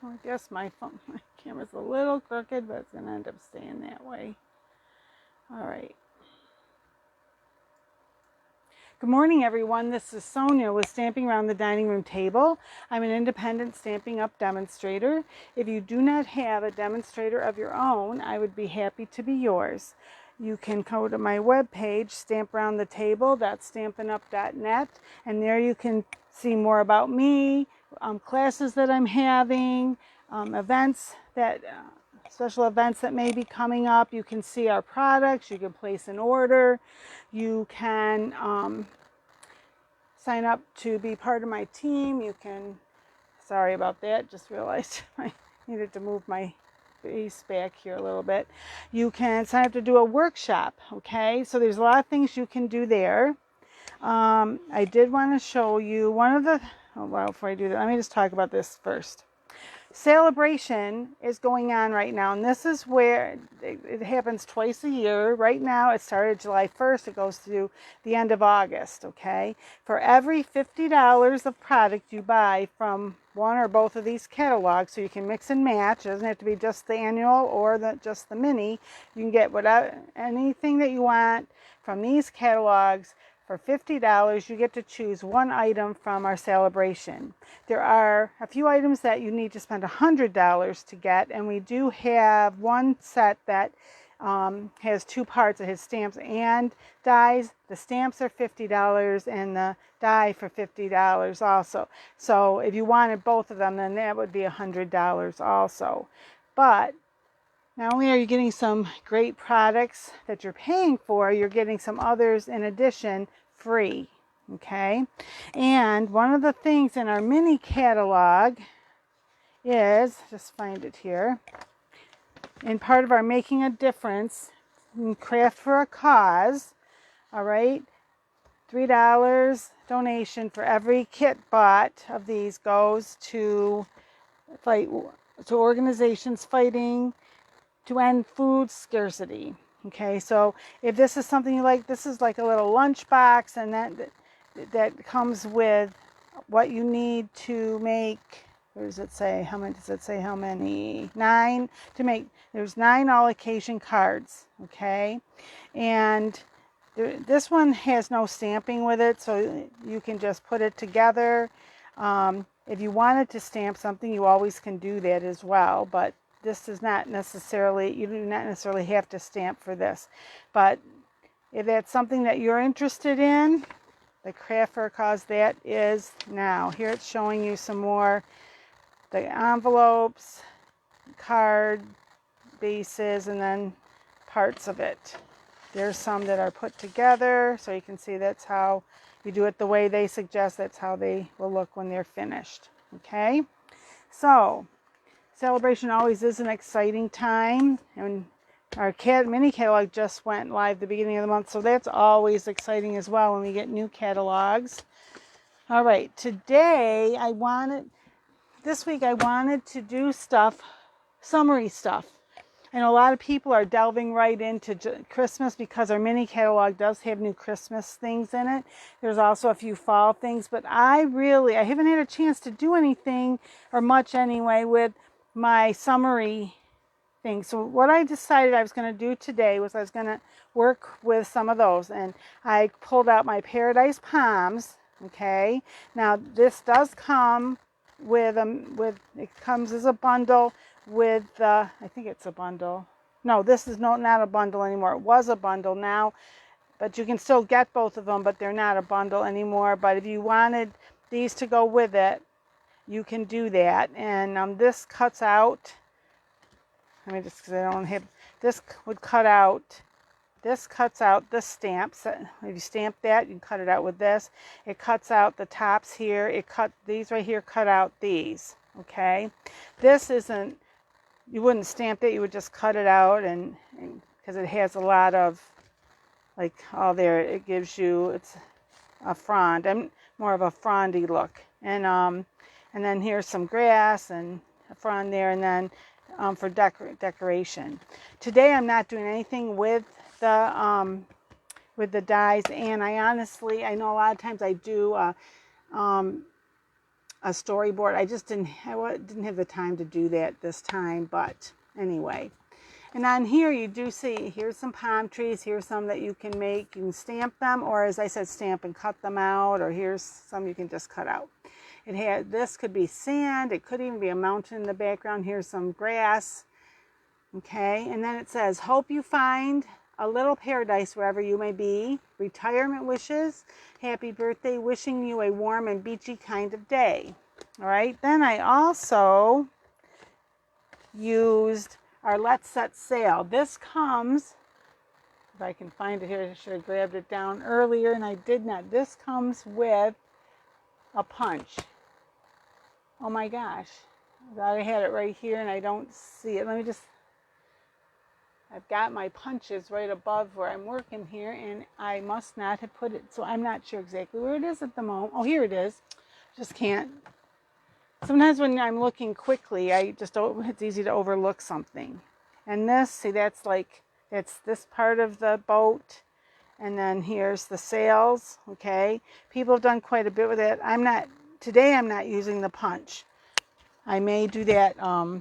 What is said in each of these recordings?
Well, I guess my camera's a little crooked, but it's going to end up staying that way. All right. Good morning, everyone. This is Sonia with Stamping Around the Dining Room Table. I'm an independent Stampin' Up demonstrator. If you do not have a demonstrator of your own, I would be happy to be yours. You can go to my webpage, stamparoundthetable.stampinup.net, and there you can see more about me, classes that I'm having, special events that may be coming up. You can see our products. You can place an order. You can sign up to be part of my team. You can, sorry about that, just realized I needed to move my face back here a little bit. You can sign up to do a workshop, okay? So there's a lot of things you can do there. I did want to show you one of the, well, before I do that, let me just talk about this first. Celebration is going on right now, and this is where it happens twice a year. Right now, it started July 1st. It goes through the end of August, okay? For every $50 of product you buy from one or both of these catalogs, so you can mix and match. It doesn't have to be just the annual or just the mini. You can get whatever, anything that you want from these catalogs. For $50, you get to choose one item from our celebration. There are a few items that you need to spend $100 to get, and we do have one set that has two parts. It has stamps and dies. The stamps are $50 and the die for $50 also. So if you wanted both of them, then that would be $100 also. But not only are you getting some great products that you're paying for, you're getting some others in addition free, okay? And one of the things in our mini catalog is, just find it here, in part of our Making a Difference, Craft for a Cause, all right? $3 donation for every kit bought of these goes to organizations fighting to end food scarcity. Okay, so if this is something you like, this is like a little lunch box, and that comes with what you need to make. Where does it say? How many does it say? How many? 9 to make. There's 9 all occasion cards. Okay, and this one has no stamping with it, so you can just put it together. If you wanted to stamp something, you always can do that as well, but this is not necessarily, you do not necessarily have to stamp for this. But if that's something that you're interested in, the Craft for a Cause, that is now. Here it's showing you some more, the envelopes, card bases, and then parts of it. There's some that are put together, so you can see that's how you do it the way they suggest. That's how they will look when they're finished. Okay, so celebration always is an exciting time, and our mini catalog just went live the beginning of the month, so that's always exciting as well when we get new catalogs. All right, this week I wanted to do summary stuff. I know a lot of people are delving right into Christmas because our mini catalog does have new Christmas things in it. There's also a few fall things, but I haven't had a chance to do anything, or much anyway, with my summary thing. So what I decided I was going to do today was I was going to work with some of those, and I pulled out my Paradise Palms. Okay, now this does come it comes as a bundle with I think it's a bundle. No, this is not a bundle anymore. It was a bundle now, but you can still get both of them, but they're not a bundle anymore. But if you wanted these to go with it, you can do that. And this cuts out, let me just, because I don't have, this would cut out, this cuts out the stamps. If you stamp that, you can cut it out with this. It cuts out the tops here. These right here cut out these, okay? This isn't, you wouldn't stamp it, you would just cut it out, and because it has a lot of, like, all there, it gives you, it's a frond, and more of a frondy look. And then here's some grass and a frond there, and then for decoration. Today I'm not doing anything with the dies, and I know a lot of times I do a storyboard. I didn't have the time to do that this time, but anyway. And on here you do see, here's some palm trees, here's some that you can make. You can stamp them, or as I said, stamp and cut them out, or here's some you can just cut out. This could be sand, it could even be a mountain in the background. Here's some grass. Okay, and then it says, hope you find a little paradise wherever you may be. Retirement wishes. Happy birthday, wishing you a warm and beachy kind of day. All right, then I also used our Let's Set Sail. This comes, if I can find it here, I should have grabbed it down earlier and I did not. This comes with a punch. Oh my gosh, I thought I had it right here and I don't see it. I've got my punches right above where I'm working here, and I must not have put it, so I'm not sure exactly where it is at the moment. Oh, here it is. Just can't. Sometimes when I'm looking quickly, it's easy to overlook something. And this, see, that's this part of the boat, and then here's the sails, okay? People have done quite a bit with it. Today I'm not using the punch. I may do that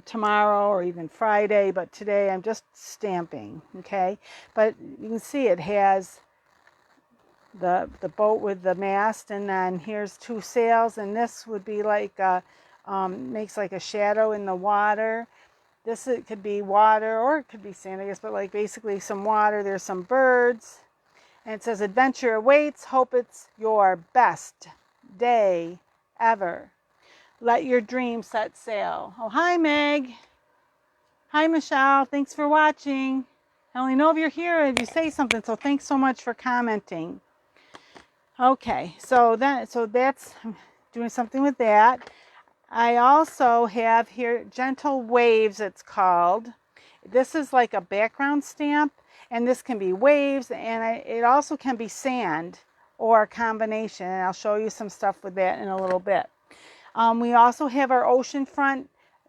tomorrow or even Friday, but today I'm just stamping, okay? But you can see it has the boat with the mast, and then here's two sails, and this would be like makes like a shadow in the water. It could be water or it could be sand, I guess, but like basically some water. There's some birds, and it says adventure awaits. Hope it's your best day ever. Let your dreams set sail. Oh, hi, Meg. Hi, Michelle. Thanks for watching. I only know if you're here if you say something, so thanks so much for commenting. Okay, so that's I'm doing something with that. I also have here Gentle Waves, it's called. This is like a background stamp, and this can be waves, and it also can be sand or a combination, and I'll show you some stuff with that in a little bit. We also have our Oceanfront.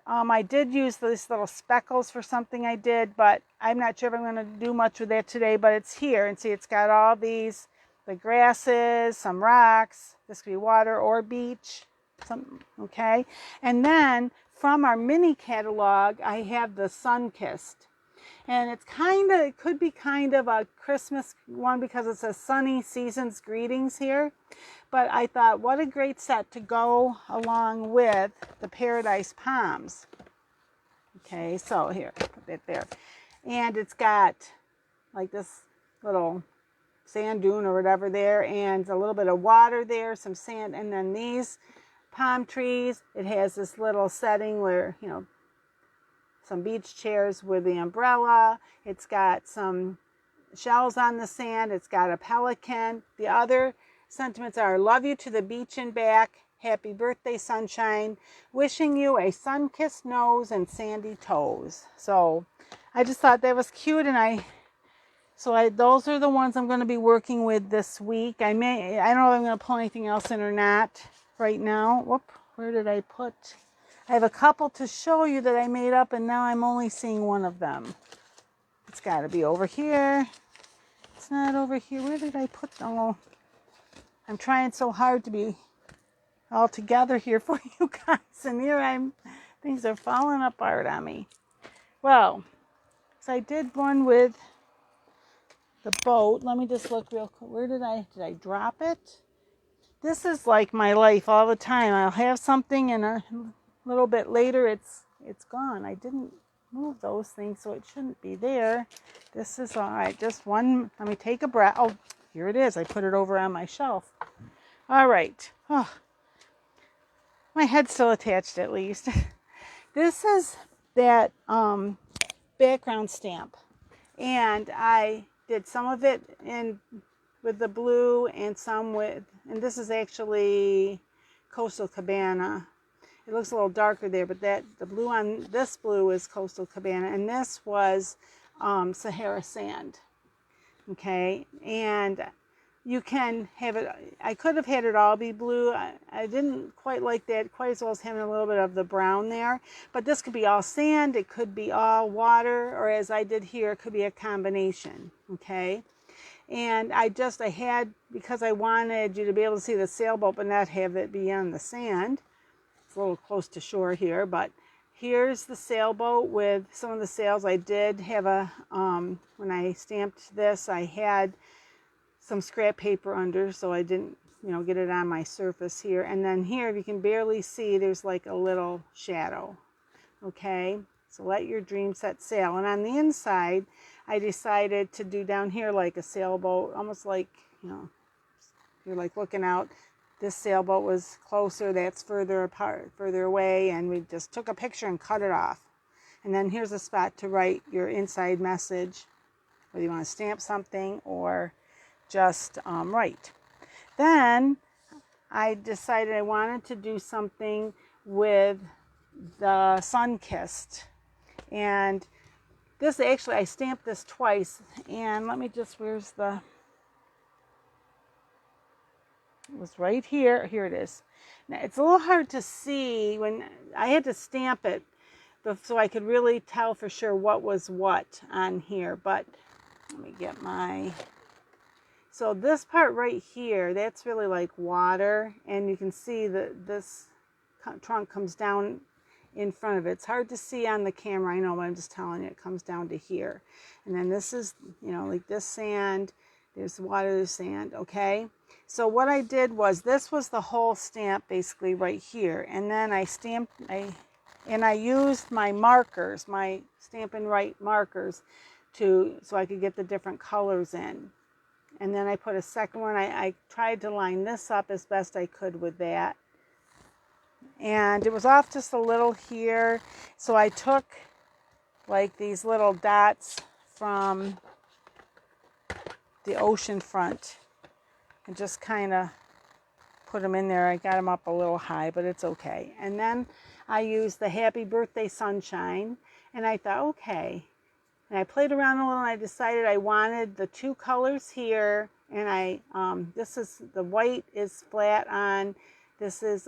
I did use these little speckles for something I did, but I'm not sure if I'm going to do much with that today, but it's here. And see, it's got all the grasses, some rocks. This could be water or beach. Okay. And then from our mini catalog, I have the Sunkissed. And it could be kind of a Christmas one because it says Sunny Seasons Greetings here. But I thought, what a great set to go along with the Paradise Palms. Okay, so here, put it there. And it's got like this little sand dune or whatever there, and a little bit of water there, some sand, and then these palm trees. It has this little setting where, some beach chairs with the umbrella. It's got some shells on the sand. It's got a pelican. The other sentiments are love you to the beach and back. Happy birthday, sunshine. Wishing you a sun-kissed nose and sandy toes. So I just thought that was cute, and those are the ones I'm going to be working with this week. I don't know if I'm going to pull anything else in or not right now. Whoop, where did I put? I have a couple to show you that I made up, and now I'm only seeing one of them. It's got to be over here. It's not over here. Where did I put them? Oh, I'm trying so hard to be all together here for you guys, and here things are falling apart on me. Well, so I did one with the boat. Let me just look real quick. Where did I drop it? This is like my life all the time. I'll have something, and a little bit later it's gone. I didn't move those things, so it shouldn't be there. This is all right. Just one. Let me take a breath. Oh, here it is. I put it over on my shelf. All right. Oh, my head's still attached at least. This is that background stamp, and I did some of it with the blue and some and this is actually Coastal Cabana. It looks a little darker there, but the blue on this blue is Coastal Cabana, and this was Sahara sand. Okay, and you can have it. I could have had it all be blue. I didn't quite like that quite as well as having a little bit of the brown there. But this could be all sand. It could be all water, or as I did here, it could be a combination. Okay. And I had, because I wanted you to be able to see the sailboat but not have it be on the sand, a little close to shore here, but here's the sailboat with some of the sails. I did have a, when I stamped this, I had some scrap paper under, so I didn't, get it on my surface here. And then here, if you can barely see, there's like a little shadow. Okay, so let your dream set sail. And on the inside, I decided to do down here like a sailboat, almost like, you're like looking out. This sailboat was closer, that's further apart, further away, and we just took a picture and cut it off. And then here's a spot to write your inside message, whether you want to stamp something or just write. Then I decided I wanted to do something with the Sunkissed. And this actually, I stamped this twice, and let me just, it was right here. Here it is. Now, it's a little hard to see when I had to stamp it so I could really tell for sure what was what on here. But let me get so this part right here, that's really like water. And you can see that this trunk comes down in front of it. It's hard to see on the camera, I know, but I'm just telling you, it comes down to here. And then this is, like this sand. There's water, there's sand, okay? So what I did was, this was the whole stamp basically right here. And then I used my markers, my Stampin' Write markers, so I could get the different colors in. And then I put a second one. I tried to line this up as best I could with that. And it was off just a little here. So I took like these little dots from the Oceanfront and just kind of put them in there. I got them up a little high, but it's okay. And then I used the Happy Birthday Sunshine, and I thought, okay. And I played around a little, and I decided I wanted the two colors here, and this is, the white is flat on, this is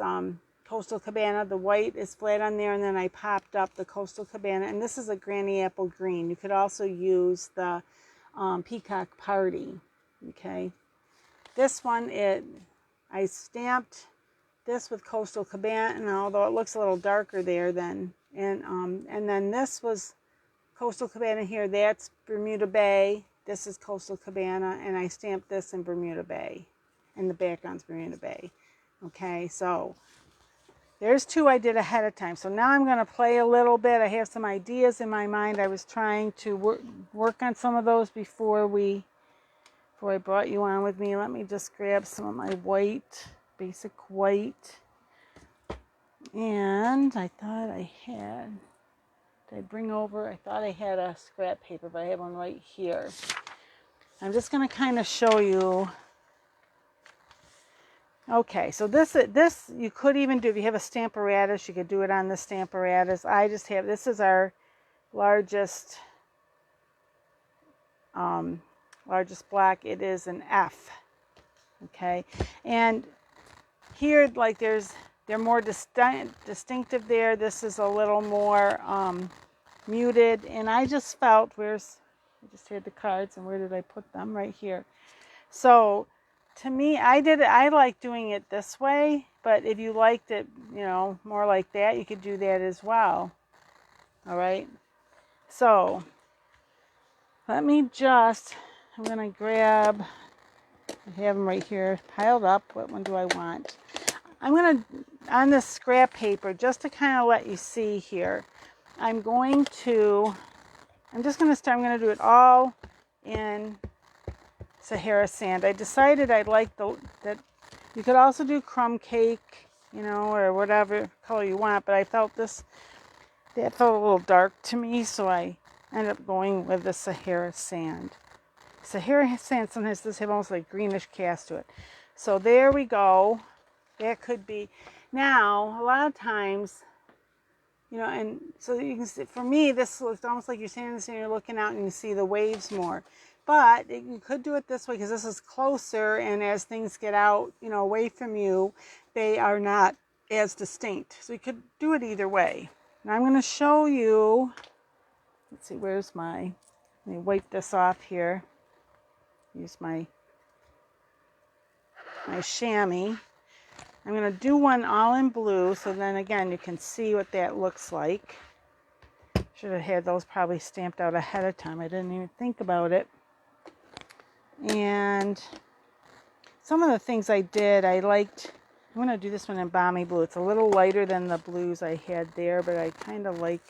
Coastal Cabana, the white is flat on there, and then I popped up the Coastal Cabana, and this is a Granny Apple Green. You could also use the Peacock Party, okay? This one, I stamped this with Coastal Cabana, and although it looks a little darker there and then this was Coastal Cabana here. That's Bermuda Bay. This is Coastal Cabana, and I stamped this in Bermuda Bay, and the background's Bermuda Bay. Okay, so there's two I did ahead of time. So now I'm going to play a little bit. I have some ideas in my mind. I was trying to work on some of those before I brought you on with me. Let me just grab some of my white, basic white. And I thought I had, I thought I had a scrap paper, but I have one right here. I'm just going to kind of show you. Okay, so this you could even do, if you have a Stamparatus, you could do it on the Stamparatus. I just have, this is our largest block. It is an F. Okay, and here, like, they're more distinctive there. This is a little more muted, and I just felt, I just had the cards, and where did I put them? Right here. So to me, I like doing it this way, but if you liked it, more like that, you could do that as well. All right. So let me I'm going to grab, I have them right here piled up. What one do I want? I'm going to, on this scrap paper, just to kind of let you see here, I'm going to do it all in Sahara sand. I decided I'd like that you could also do crumb cake, or whatever color you want, but I felt that felt a little dark to me, so I ended up going with the Sahara sand. Sahara sand sometimes does have almost like greenish cast to it. So there we go. That could be. Now, a lot of times, and so you can see, for me, this looks almost like you're standing there and you're looking out and you see the waves more. But you could do it this way because this is closer, and as things get out, away from you, they are not as distinct. So you could do it either way. Now I'm going to show you, let's see, let me wipe this off here. Use my chamois. I'm going to do one all in blue, so then again you can see what that looks like. Should have had those probably stamped out ahead of time. I didn't even think about it. And some of the things I did, I liked. I'm going to do this one in balmy blue. It's a little lighter than the blues I had there, but I kind of liked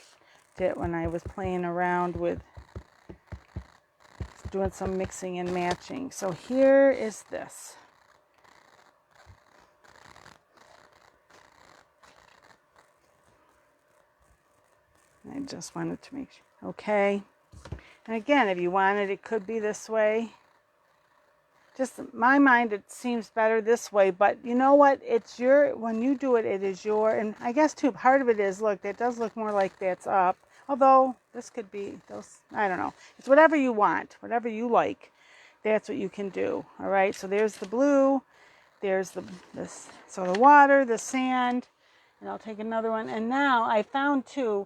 it when I was playing around with doing some mixing and matching. So here is this. I just wanted to make sure. Okay. And again, if you wanted, it could be this way. Just in my mind, it seems better this way, but you know what? It's your, when you do it, it is your, and I guess too, part of it is, look, that does look more like that's up. Although this could be those, I don't know. It's whatever you want, whatever you like. That's what you can do. All right. So there's the blue. There's so the water, the sand, and I'll take another one. And now I found too,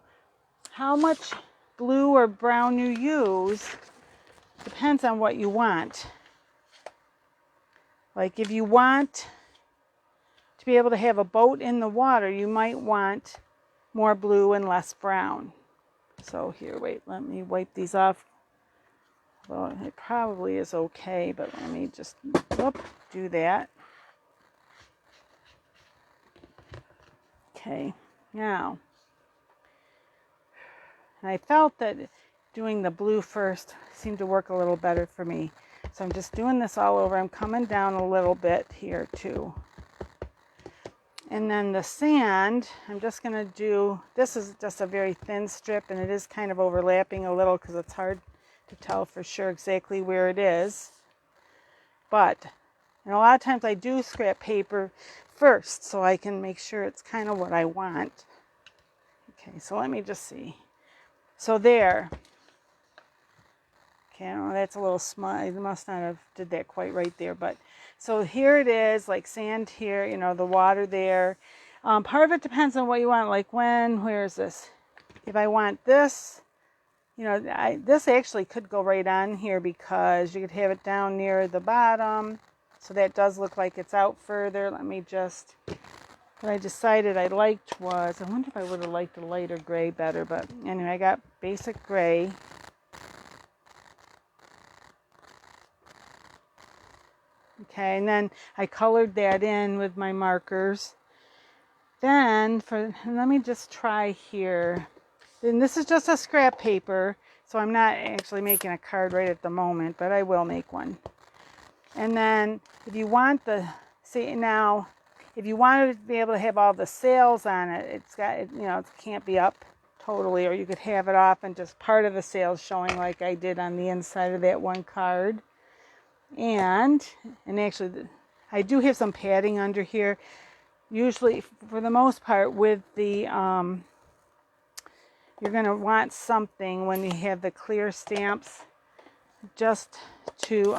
how much blue or brown you use depends on what you want. Like if you want to be able to have a boat in the water, you might want more blue and less brown. So here, wait, let me wipe these off. Well, it probably is okay, but let me just do that. Okay, now, I felt that doing the blue first seemed to work a little better for me. So I'm just doing this all over. I'm coming down a little bit here too. And then the sand, I'm just going to do, this is just a very thin strip, and it is kind of overlapping a little because it's hard to tell for sure exactly where it is. But, and a lot of times I do scrap paper first so I can make sure it's kind of what I want. Okay, so let me just see. So there. Okay, I don't know, that's a little small. I must not have did that quite right there, but so here it is, like sand here, you know, the water there. Part of it depends on what you want, like where is this? If I want this, you know, this actually could go right on here because you could have it down near the bottom. So that does look like it's out further. Let me just, what I decided I liked was, I wonder if I would have liked a lighter gray better, but anyway, I got basic gray. Okay, and then I colored that in with my markers. Then, let me just try here. And this is just a scrap paper, so I'm not actually making a card right at the moment, but I will make one. And then, if you want if you wanted to be able to have all the sails on it, it's got, you know, it can't be up totally, or you could have it off and just part of the sails showing like I did on the inside of that one card. And actually, I do have some padding under here. Usually, for the most part, with the, you're going to want something when you have the clear stamps just to,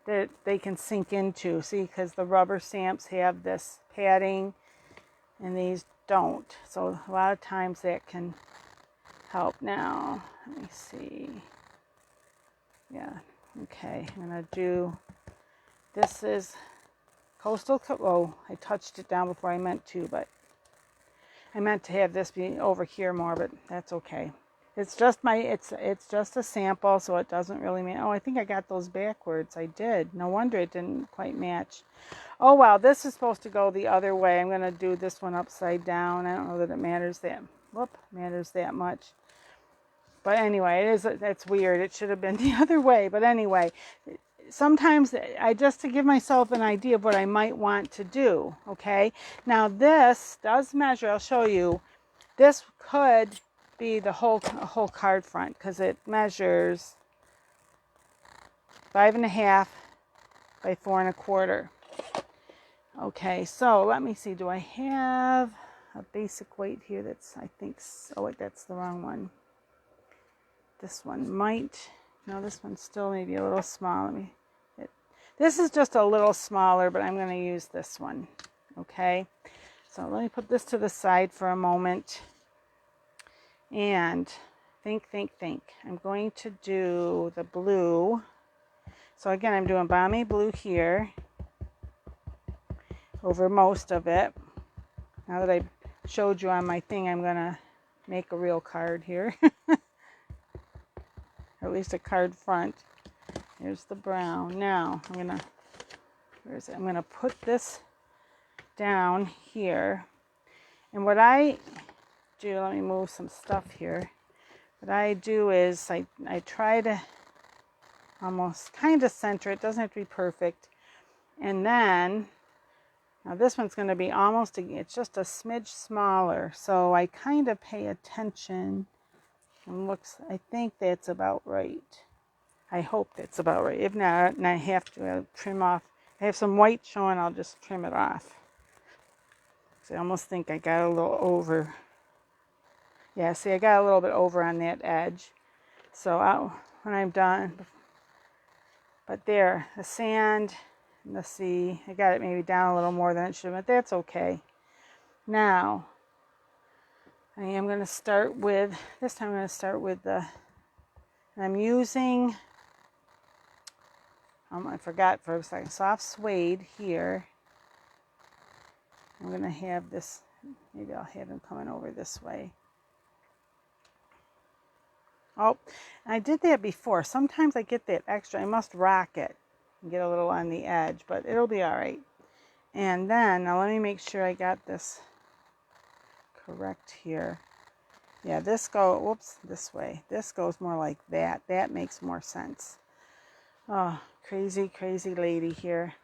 that they can sink into. See, because the rubber stamps have this padding and these don't. So a lot of times that can help. Now, let me see. Yeah. Okay, I'm going to do, this is Coastal, oh, I touched it down before I meant to, but I meant to have this be over here more, but that's okay. It's just it's just a sample, so it doesn't really mean, oh, I think I got those backwards. I did. No wonder it didn't quite match. Oh, wow, this is supposed to go the other way. I'm going to do this one upside down. I don't know that it matters that much. But anyway, that's weird. It should have been the other way. But anyway, sometimes just to give myself an idea of what I might want to do, okay? Now this does measure, I'll show you. This could be the whole card front because it measures 5.5 by 4 1/4. Okay, so let me see. Do I have a basic weight here that's, I think, oh wait, that's the wrong one. This one might, no, this one's still maybe a little small. This is just a little smaller, but I'm going to use this one. Okay, so let me put this to the side for a moment and think. I'm going to do the blue. So again, I'm doing balmy blue here. over most of it. Now that I showed you on my thing, I'm going to make a real card here. Or at least a card front. Here's the brown. Now, I'm going to put this down here. And what I do, let me move some stuff here. What I do is I try to almost kind of center it. Doesn't have to be perfect. And then, now this one's going to be almost, it's just a smidge smaller. So I kind of pay attention and I think that's about right. I hope that's about right. If not, and I have to trim off. I have some white showing, I'll just trim it off. So I almost think I got a little over. Yeah, see, I got a little bit over on that edge. So when I'm done, but there, the sand and the sea, I got it maybe down a little more than it should, but that's okay. Now, I am going to start with, this time I'm going to start with and I'm using, I forgot for a second, Soft Suede here. I'm going to have this, maybe I'll have him coming over this way. Oh, I did that before. Sometimes I get that extra. I must rock it and get a little on the edge, but it'll be all right. And then, now let me make sure I got this correct here. Yeah, this way. This goes more like that. That makes more sense. Oh, crazy, crazy lady here.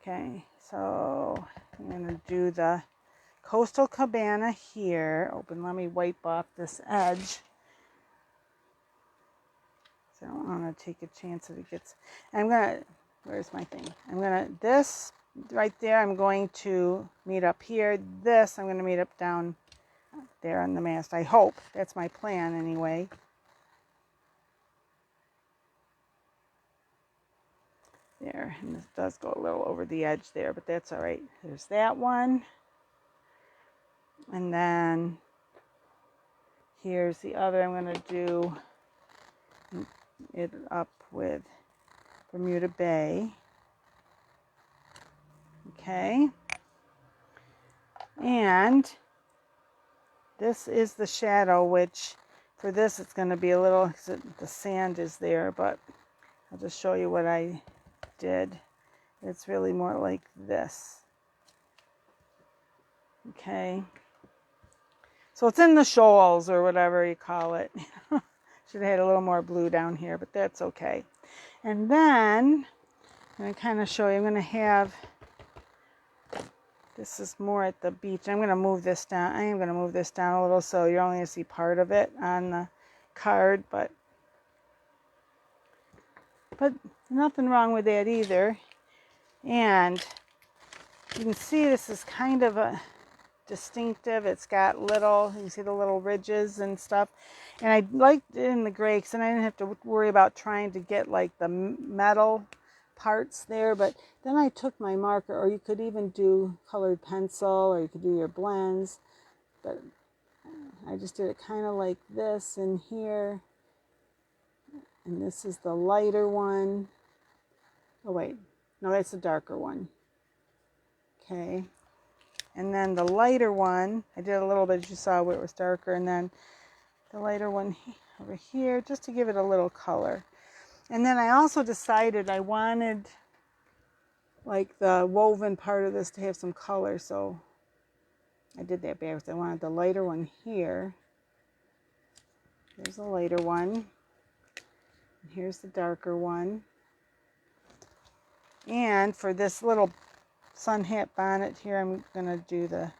Okay, so I'm going to do the Coastal Cabana here. Let me wipe off this edge. So I don't want to take a chance that it gets, where's my thing? This right there, I'm going to meet up here. This, I'm going to meet up down there on the mast. I hope. That's my plan anyway. There, and this does go a little over the edge there, but that's all right. There's that one. And then here's the other. I'm going to do it up with Bermuda Bay. Okay. And this is the shadow, which for this it's going to be a little, the sand is there, but I'll just show you what I did. It's really more like this. Okay. So it's in the shoals or whatever you call it. Should have had a little more blue down here, but that's okay. And then I'm going to kind of show you, I'm going to have, this is more at the beach. I'm going to move this down. I am going to move this down a little so you're only going to see part of it on the card, but nothing wrong with that either. And you can see this is kind of a distinctive. It's got little, you can see the little ridges and stuff. And I liked it in the gray because then I didn't have to worry about trying to get like the metal parts there. But then I took my marker, or you could even do colored pencil, or you could do your blends. But I just did it kind of like this in here. And this is the lighter one. Oh wait, no, that's the darker one. Okay. And then the lighter one, I did a little bit, as you saw, where it was darker, and then the lighter one over here, just to give it a little color. And then I also decided I wanted like the woven part of this to have some color, so I did that backwards. I wanted the lighter one here. Here's the lighter one. And here's the darker one. And for this little sun hat bonnet here, I'm going to do the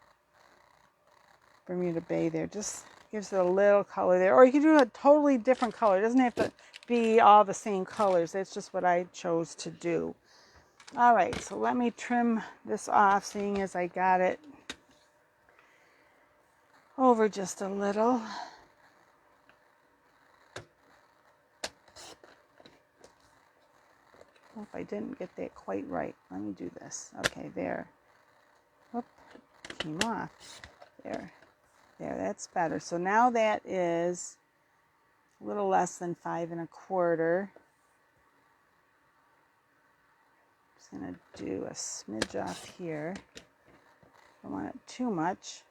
Bermuda Bay there. Just gives it a little color there. Or you can do a totally different color. It doesn't have to be all the same colors. That's just what I chose to do. All right, so let me trim this off, seeing as I got it over just a little. Well, if I didn't get that quite right, let me do this. Okay, there. Whoop, came off. There, that's better. So now that is a little less than 5 1/4. just going to do a smidge off here. Don't want it too much.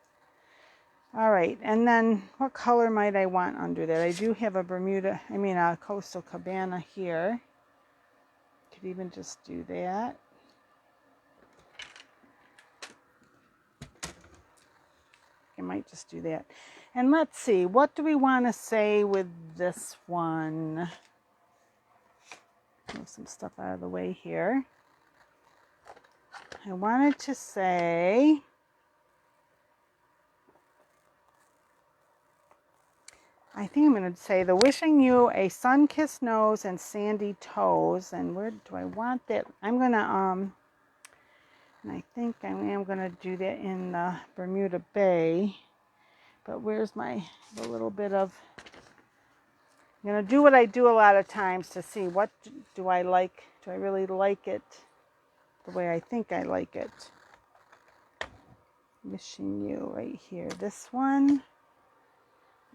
All right, and then what color might I want under that? I do have a Coastal Cabana here. Could even just do that. I might just do that. And let's see, what do we want to say with this one? Move some stuff out of the way here. I wanted to say, I think I'm going to say, the wishing you a sun-kissed nose and sandy toes. And where do I want that? I'm going to, and I think I am going to do that in the Bermuda Bay. But where's the little bit of, I'm going to do what I do a lot of times to see what do I like. Do I really like it the way I think I like it? Wishing you right here. This one.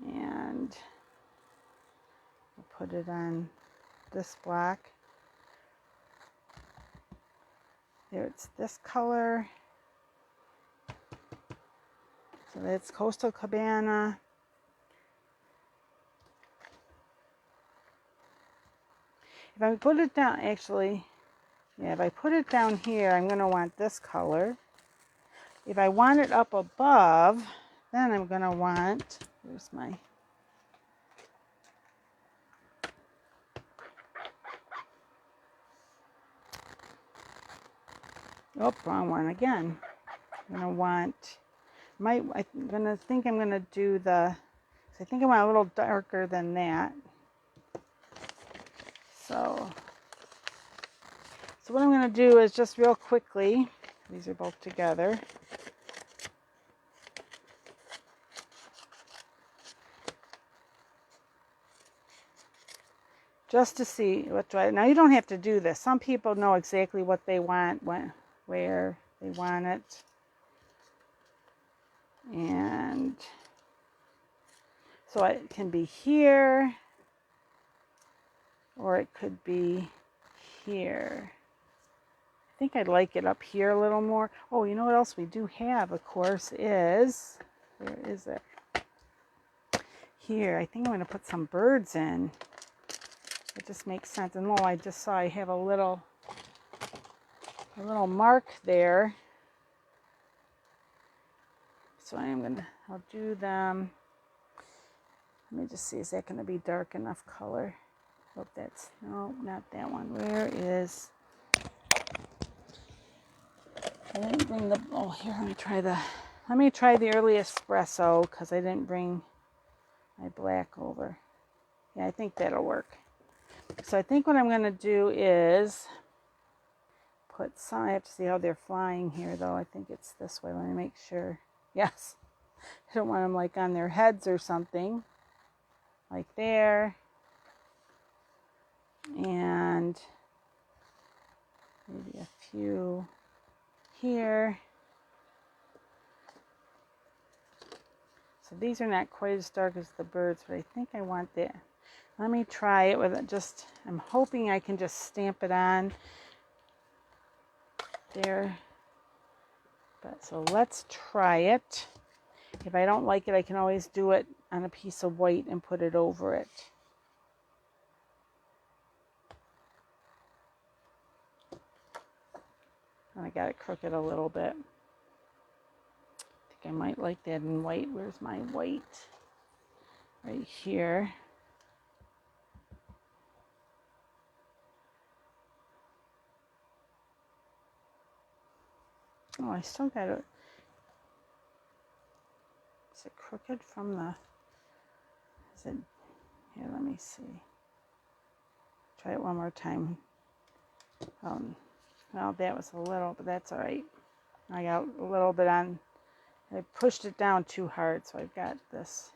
And I'll put it on this block. There, it's this color. So that's Coastal Cabana. If I put it down, actually, yeah, if I put it down here, I'm going to want this color. If I want it up above, then I'm going to want, here's my, oh, wrong one again. I'm going to want, I'm going to think I'm going to do I think I want a little darker than that. So what I'm going to do is just real quickly, these are both together. Just to see what do I, now you don't have to do this. Some people know exactly what they want, where they want it. And so it can be here, or it could be here. I think I'd like it up here a little more. Oh, you know what else we do have, of course, is, where is it? Here, I think I'm going to put some birds in. It just makes sense. And I just saw I have a little mark there. So I'll do them. Let me just see, is that going to be dark enough color? Hope that's, no, not that one. Where is, I didn't bring the, oh, here, let me try the early espresso, because I didn't bring my black over. Yeah, I think that'll work. So I think what I'm going to do is put some, I have to see how they're flying here though. I think it's this way. Let me make sure. Yes. I don't want them like on their heads or something. Like there. And maybe a few here. So these are not quite as dark as the birds, but I think I want that. Let me try it with it. Just, I'm hoping I can just stamp it on there. But so let's try it. If I don't like it, I can always do it on a piece of white and put it over it. And I got it crooked a little bit. I think I might like that in white. Where's my white? Right here. Oh, I still got it. Is it crooked from the, is it, here, let me see. Try it one more time. Well, that was a little, but that's all right. I got a little bit on, I pushed it down too hard, so I've got this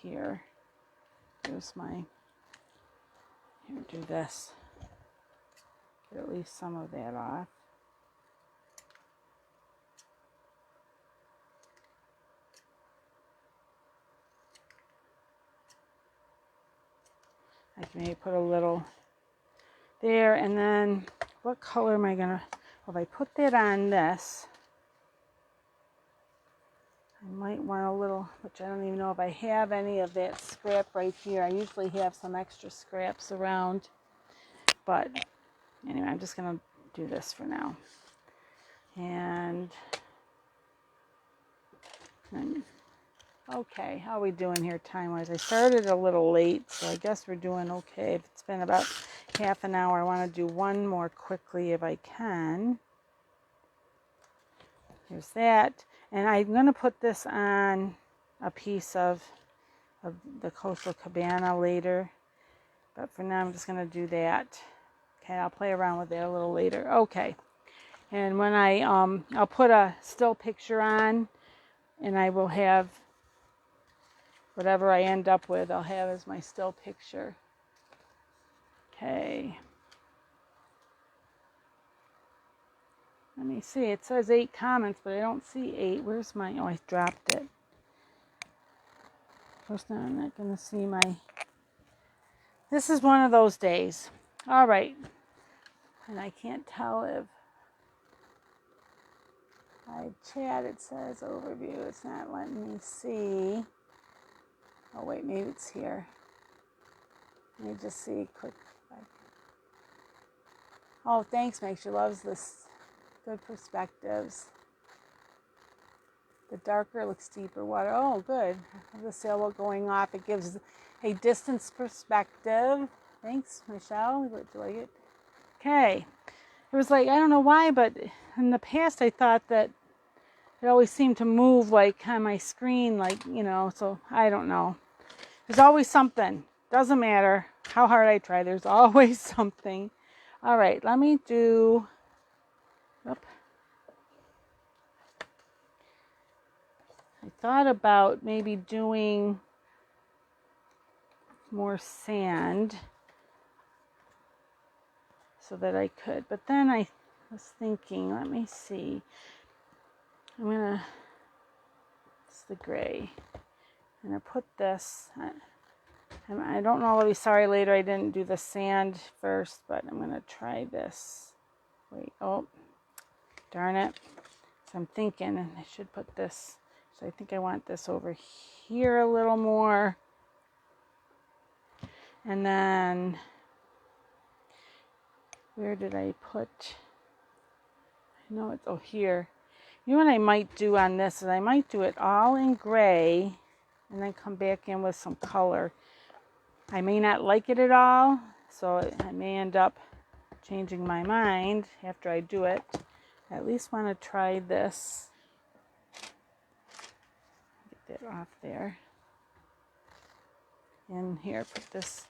here. Here's my, here, do this. Get at least some of that off. I can maybe put a little there, and then what color am I gonna, if I put that on this, I might want a little, which I don't even know if I have any of that scrap right here. I usually have some extra scraps around, but anyway, I'm just gonna do this for now. And okay, how are we doing here time-wise? I started a little late, so I guess we're doing okay. If it's been about half an hour, I want to do one more quickly if I can. Here's that. And I'm going to put this on a piece of the Coastal Cabana later. But for now, I'm just going to do that. Okay, I'll play around with that a little later. Okay. And when I'll put a still picture on, and I will have whatever I end up with, I'll have as my still picture. Okay. Let me see. It says 8 comments, but I don't see 8. Where's my... Oh, I dropped it. Of course, now I'm not going to see my... This is one of those days. All right. And I can't tell if I chat. It says overview. It's not letting me see. Oh, wait. Maybe it's here. Let me just see quick. Oh, thanks, Meg. She loves this. Good perspectives. The darker looks deeper water. Oh, good. The sailboat going off. It gives a distance perspective. Thanks, Michelle. Do you like it? Okay. It was like, I don't know why, but in the past I thought that it always seemed to move like on my screen, like, you know, so I don't know. There's always something. Doesn't matter how hard I try. There's always something. All right, let me do... Oop. I thought about maybe doing more sand so that I could, but then I was thinking, let me see. It's the gray. I'm gonna put this, I don't know, I'll be sorry later I didn't do the sand first, but I'm gonna try this. Wait, oh, darn it. So I'm thinking, and I should put this, so I think I want this over here a little more. And then, where did I put, I know it's, oh, here. You know what I might do on this is I might do it all in gray and then come back in with some color. I may not like it at all, so I may end up changing my mind after I do it. I at least want to try this. Get that off there. And here, put this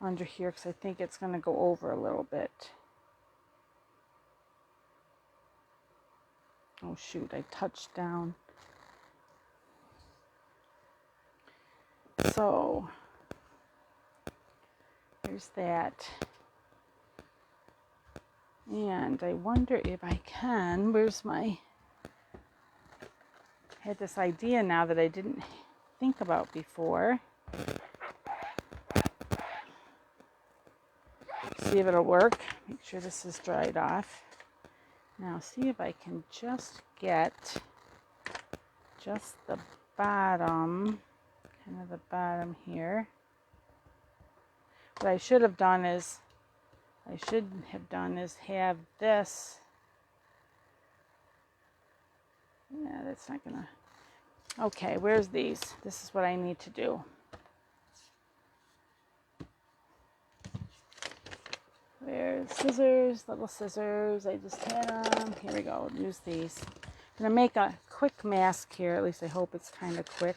under here because I think it's going to go over a little bit. Oh shoot, I touched down. So, there's that. And I wonder if I can, where's my, I had this idea now that I didn't think about before. See if it'll work. Make sure this is dried off. Now see if I can just get just the bottom, kind of the bottom here. What I should have done is, have this. Yeah, that's not gonna. Okay, where's these? This is what I need to do. Where's scissors? Little scissors. I just had them. Here we go. Use these. I'm gonna make a quick mask here. At least I hope it's kind of quick.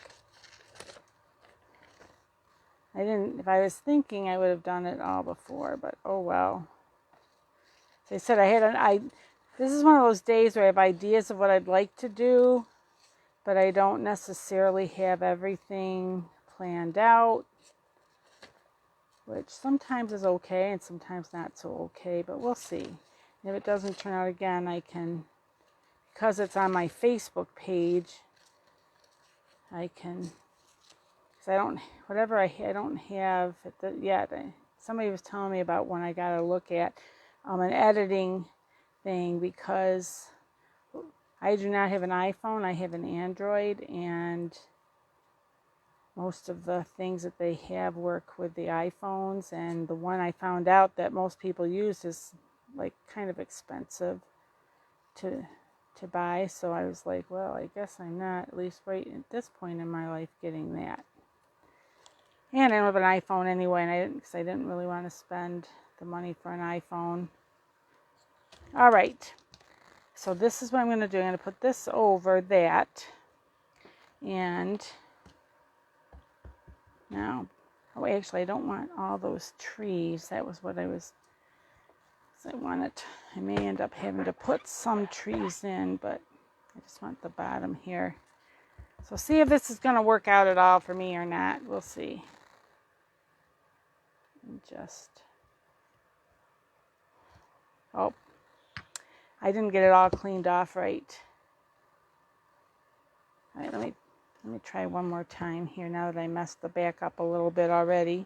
I didn't. If I was thinking, I would have done it all before. But oh well. As I said, this is one of those days where I have ideas of what I'd like to do, but I don't necessarily have everything planned out, which sometimes is okay and sometimes not so okay, but we'll see. If it doesn't turn out again, I can, because it's on my Facebook page, I can, because I don't, whatever I don't have it yet. Somebody was telling me about one I got to look at. an editing thing, because I do not have an iPhone. I have an Android, and most of the things that they have work with the iPhones, and the one I found out that most people use is like kind of expensive to buy. So I was like, well, I guess I'm not, at least right at this point in my life, getting that. And I don't have an iPhone anyway, and because I didn't really want to spend the money for an iPhone. All right. So this is what I'm going to do. I'm going to put this over that. And now, oh, actually, I don't want all those trees. That was what I wanted. I may end up having to put some trees in, but I just want the bottom here. So see if this is going to work out at all for me or not. We'll see. And just, oh, I didn't get it all cleaned off right. All right, let me try one more time here now that I messed the back up a little bit already.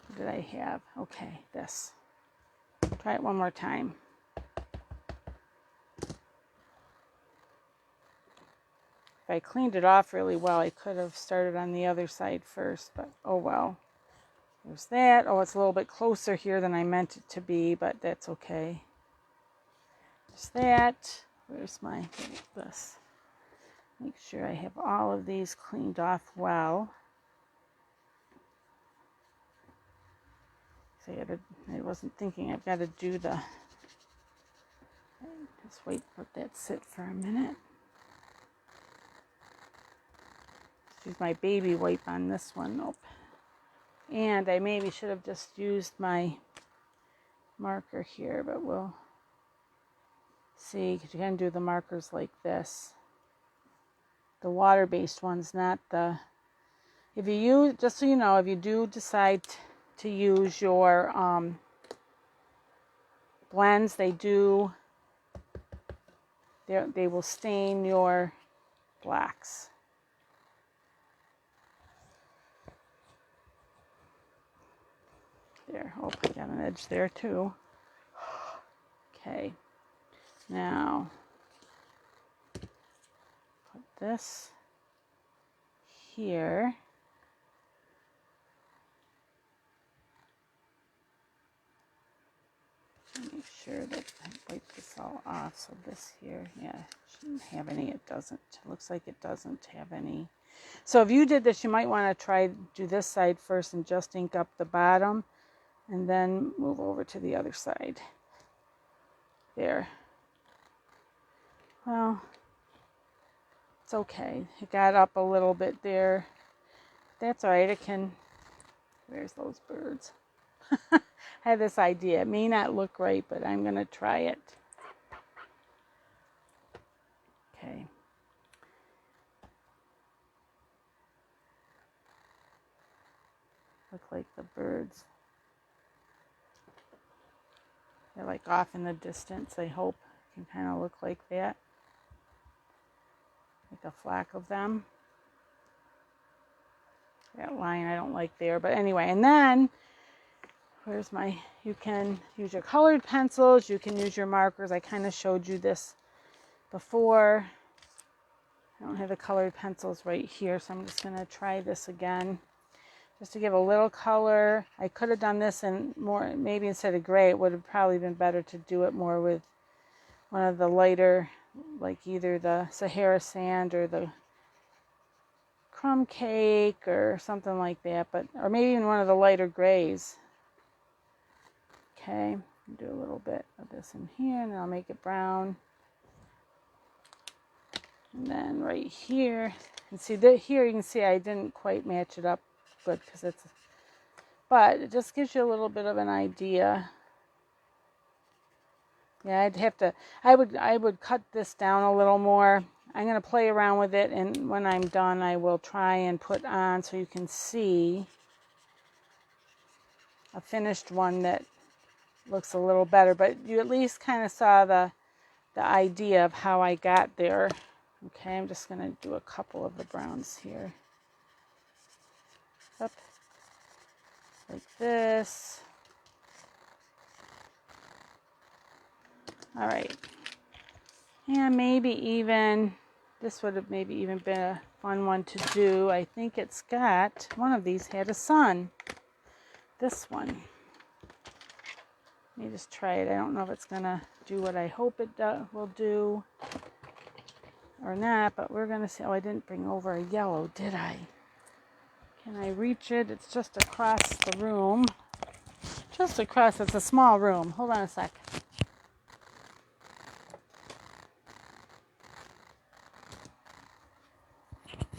What did I have? Okay, this. Try it one more time. If I cleaned it off really well, I could have started on the other side first, but oh well. There's that. Oh, it's a little bit closer here than I meant it to be, but that's okay. There's that. Where's my, this? Make sure I have all of these cleaned off well. So I wasn't thinking I've got to do the, just wait, let that sit for a minute. Use my baby wipe on this one. Nope. And I maybe should have just used my marker here, but we'll see, because you can do the markers like this. The water-based ones, not the, if you use, just so you know, if you do decide to use your blends, they will stain your blacks. There, oh, I got an edge there too. Okay, now put this here. Make sure that I wipe this all off. So this here, yeah, shouldn't have any. It doesn't. It looks like it doesn't have any. So if you did this, you might want to do this side first and just ink up the bottom, and then move over to the other side. There. Well, it's okay. It got up a little bit there. That's all right. It can. Where's those birds? I have this idea. It may not look right, but I'm going to try it. Okay. Look like the birds. They're like off in the distance. I hope it can kind of look like that. Like a flock of them. That line I don't like there. But anyway, and then, where's my, you can use your colored pencils. You can use your markers. I kind of showed you this before. I don't have the colored pencils right here, so I'm just going to try this again. Just to give a little color. I could have done this in more, maybe instead of gray, it would have probably been better to do it more with one of the lighter, like either the Sahara sand or the crumb cake or something like that, but or maybe even one of the lighter grays. Okay, do a little bit of this in here, and then I'll make it brown. And then right here, and see that here you can see I didn't quite match it up good because it's, but it just gives you a little bit of an idea. Yeah, I'd have to, I would cut this down a little more. I'm going to play around with it, and when I'm done, I will try and put on so you can see a finished one that looks a little better, but you at least kind of saw the idea of how I got there. Okay, I'm just going to do a couple of the browns here. Up like this. All right. And maybe even, this would have maybe even been a fun one to do. I think it's got, one of these had a sun. This one. Let me just try it. I don't know if it's going to do what I hope it will do or not, but we're going to see. Oh, I didn't bring over a yellow, did I? Can I reach it? It's just across the room. Just across, it's a small room. Hold on a sec.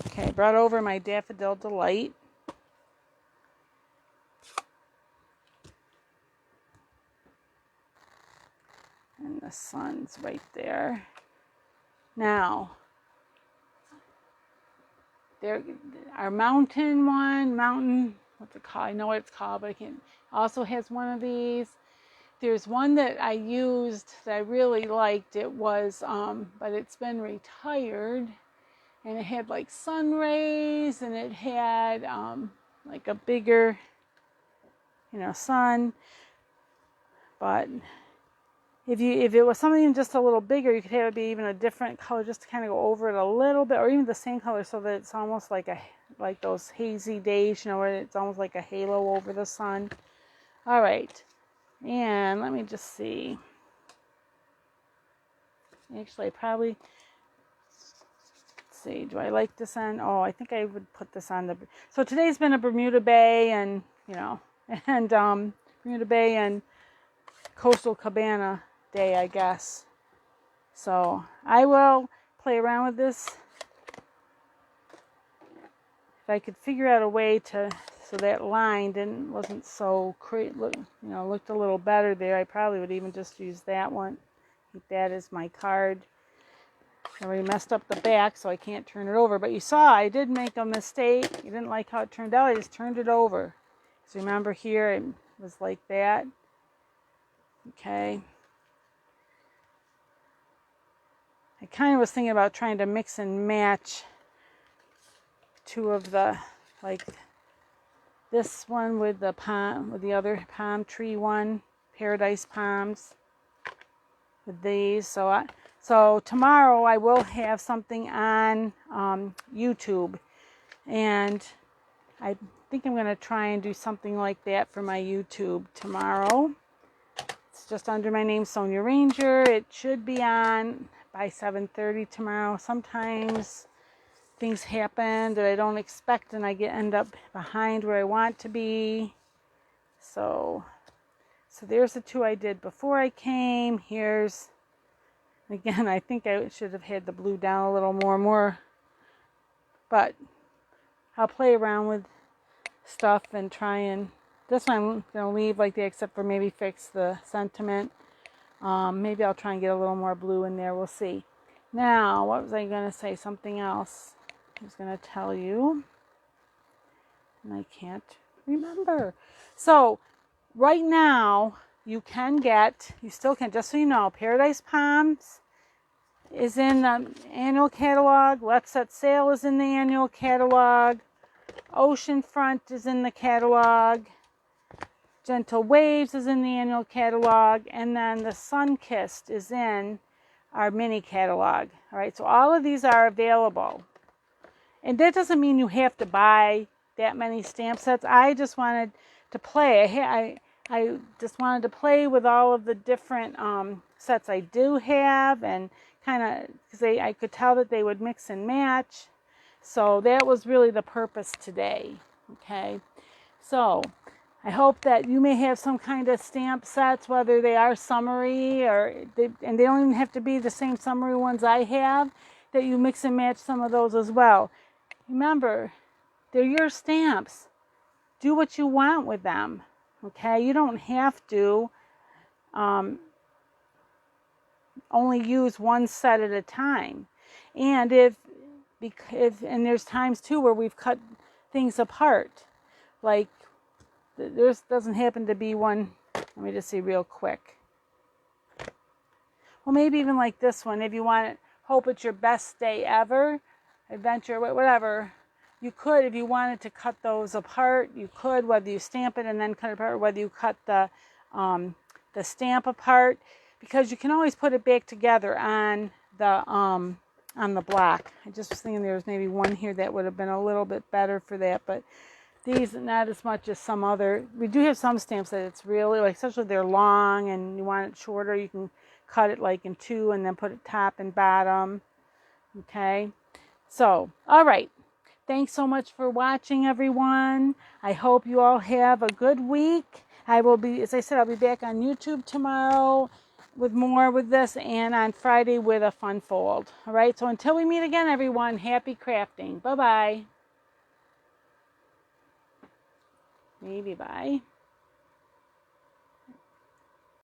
Okay, brought over my Daffodil Delight. And the sun's right there. Now, there, our mountain one, what's it called? I know what it's called, but I can't. Also has one of these. There's one that I used that I really liked. It was, but it's been retired. And it had like sun rays, and it had like a bigger, sun. But if it was something just a little bigger, you could have it be even a different color, just to kind of go over it a little bit, or even the same color, so that it's almost like those hazy days, where it's almost like a halo over the sun. All right, and let me just see. Actually, I probably. See, do I like this on? Oh, I think I would put this on the. So today's been a Bermuda Bay and Bermuda Bay and Coastal Cabana day, I guess. So I will play around with this. If I could figure out a way so that line wasn't so looked a little better there, I probably would even just use that one. Keep that as my card. I already messed up the back, so I can't turn it over. But you saw I did make a mistake. You didn't like how it turned out. I just turned it over. So remember here, it was like that. Okay. I kind of was thinking about trying to mix and match two of the, like this one with the other palm tree one, paradise palms with these. So tomorrow I will have something on YouTube, and I think I'm going to try and do something like that for my YouTube tomorrow. It's just under my name, Sonia Ranger. It should be on by 7:30 tomorrow. Sometimes things happen that I don't expect, and I end up behind where I want to be. So there's the two I did before I came. Here's. Again, I think I should have had the blue down a little more, but I'll play around with stuff and try and, this one I'm going to leave like that, except for maybe fix the sentiment. Maybe I'll try and get a little more blue in there. We'll see. Now, what was I going to say? Something else I was going to tell you, and I can't remember. So, right now, you still can, just so you know, Paradise Palms is in the annual catalog. Let's Set Sail is in the annual catalog. Oceanfront is in the catalog. Gentle Waves is in the annual catalog. And then the Sunkissed is in our mini catalog. All right, so all of these are available. And that doesn't mean you have to buy that many stamp sets. I just wanted to play. I just wanted to play with all of the different sets I do have, and kind of, because I could tell that they would mix and match. So that was really the purpose today. Okay, so I hope that you may have some kind of stamp sets, whether they are summery and they don't even have to be the same summery ones I have, that you mix and match some of those as well. Remember, they're your stamps. Do what you want with them. Okay, you don't have to only use one set at a time. And if there's times too where we've cut things apart, like there doesn't happen to be one. Let me just see real quick. Well, maybe even like this one, if you want to hope it's your best day ever, adventure, whatever. You could, if you wanted to cut those apart, you could, whether you stamp it and then cut it apart, or whether you cut the stamp apart. because you can always put it back together on the block. I just was thinking there was maybe one here that would have been a little bit better for that, but these not as much as some other. We do have some stamps that it's really like, especially if they're long and you want it shorter, you can cut it like in two and then put it top and bottom. Okay, so all right, thanks so much for watching, everyone. I hope you all have a good week. I will be, as I said, I'll be back on YouTube tomorrow with more with this, and on Friday with a fun fold. All right, so until we meet again, everyone, happy crafting. Bye-bye. Maybe bye.